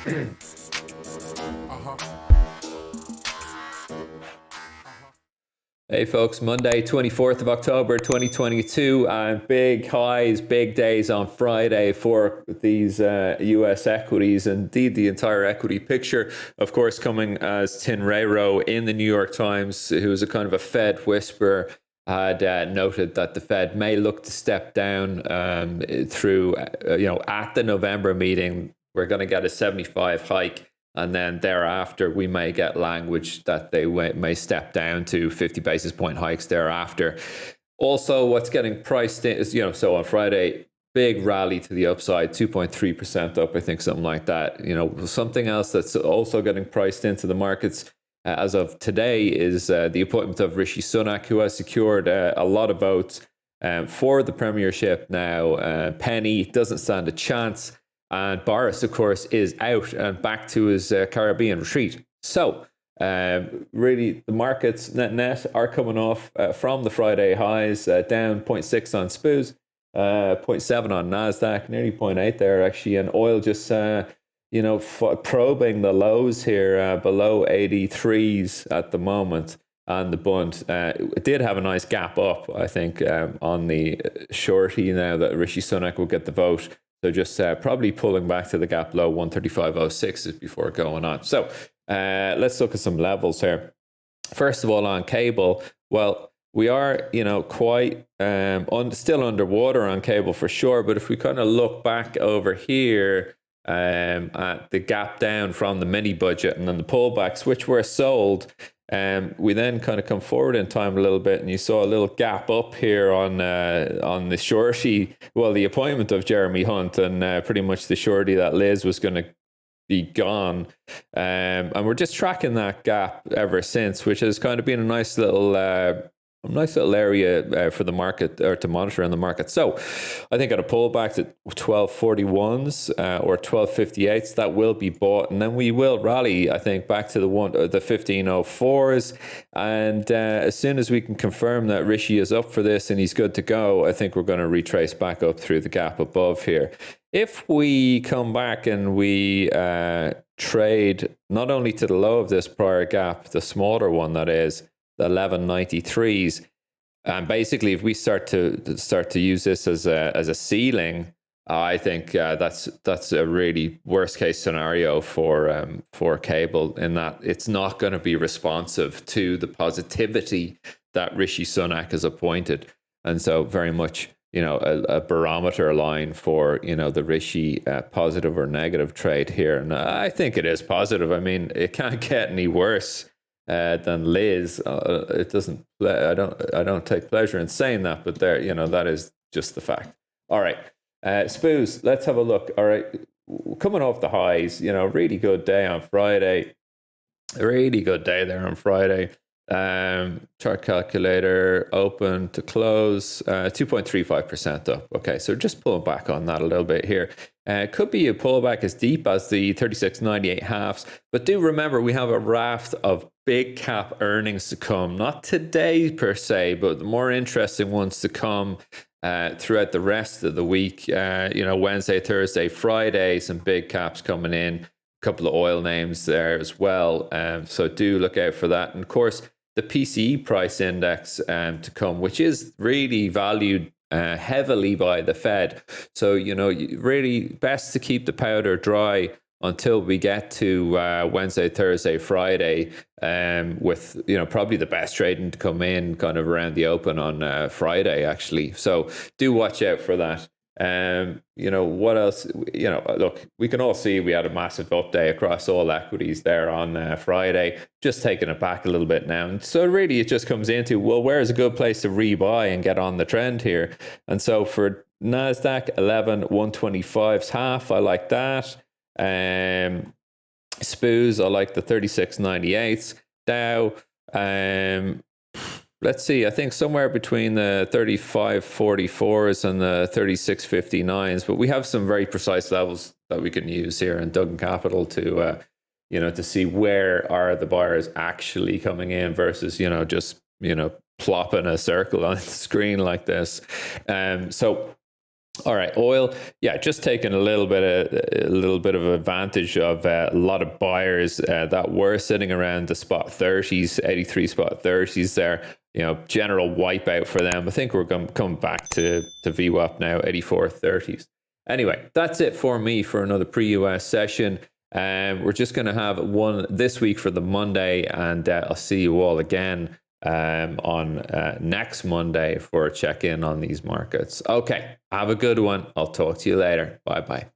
Hey folks, Monday 24th of October 2022, and big highs, big days on Friday for these US equities, indeed the entire equity picture. Of course, coming as Tin Rayro in the New York Times, who is a kind of a Fed whisperer, had noted that the Fed may look to step down through, at the November meeting, we're going to get a 75 hike. And then thereafter, we may get language that they may step down to 50 basis point hikes thereafter. Also, what's getting priced in is, so on Friday, big rally to the upside, 2.3% up, I think, something like that. Something else that's also getting priced into the markets as of today is the appointment of Rishi Sunak, who has secured a lot of votes for the premiership now. Penny doesn't stand a chance. And Boris, of course, is out and back to his Caribbean retreat. So, really, the markets net are coming off from the Friday highs, down 0.6 on SPOOs, 0.7 on NASDAQ, nearly 0.8 there, actually. And oil just, probing the lows here below 83s at the moment. And the bund it did have a nice gap up, I think, on the shorty now that Rishi Sunak will get the vote. So just probably pulling back to the gap low 135.06 before going on. So let's look at some levels here. First of all, on cable, well, we are, quite still underwater on cable for sure. But if we kind of look back over here at the gap down from the mini budget and then the pullbacks, which were sold, we then kind of come forward in time a little bit, and you saw a little gap up here on the shorty. Well, the appointment of Jeremy Hunt, and pretty much the shorty that Liz was going to be gone. And we're just tracking that gap ever since, which has kind of been a nice little area for the market, or to monitor in the market. So I think at a pullback to 1241s or 1258s, that will be bought, and then we will rally, I think, back to the 1504s. And as soon as we can confirm that Rishi is up for this and he's good to go, I think we're going to retrace back up through the gap above here. If we come back and we trade not only to the low of this prior gap, the smaller one that is, the 1193s, and basically if we start to use this as a ceiling, I think that's a really worst case scenario for cable, in that it's not going to be responsive to the positivity that Rishi Sunak has appointed. And so very much, a barometer line for, the Rishi positive or negative trade here. And I think it is positive. I mean, it can't get any worse than Liz. It doesn't. I don't take pleasure in saying that, but there, that is just the fact. All right, SPOOs. Let's have a look. All right, coming off the highs. Really good day on Friday. Really good day there on Friday. Chart calculator open to close 2.35% up. Okay, so just pulling back on that a little bit here. Could be a pullback as deep as the 36.98 halves, but do remember we have a raft of big cap earnings to come. Not today per se, but the more interesting ones to come throughout the rest of the week. Wednesday, Thursday, Friday, some big caps coming in. A couple of oil names there as well. So do look out for that. And of course, the PCE price index to come, which is really valued heavily by the Fed. So, really best to keep the powder dry until we get to Wednesday, Thursday, Friday, with, probably the best trading to come in kind of around the open on Friday, actually. So do watch out for that. What else? Look, we can all see we had a massive update across all equities there on Friday, just taking it back a little bit now. And so really it just comes into, well, where's a good place to rebuy and get on the trend here? And so for NASDAQ, 11,125's half, I like that. SPOOs, I like the 36.98s. Dow, let's see, I think somewhere between the 35.44s and the 36.59s, but we have some very precise levels that we can use here in Duggan Capital to see where are the buyers actually coming in versus, just plopping a circle on the screen like this. So All right, oil. Yeah, just taking a little bit of advantage of a lot of buyers that were sitting around the spot 30s, 83 spot 30s there. General wipeout for them. I think we're going to come back to VWAP now, 84.30s. Anyway, that's it for me for another pre-US session. We're just going to have one this week for the Monday, and I'll see you all again on next Monday for a check-in on these markets. Okay, have a good one. I'll talk to you later. Bye-bye.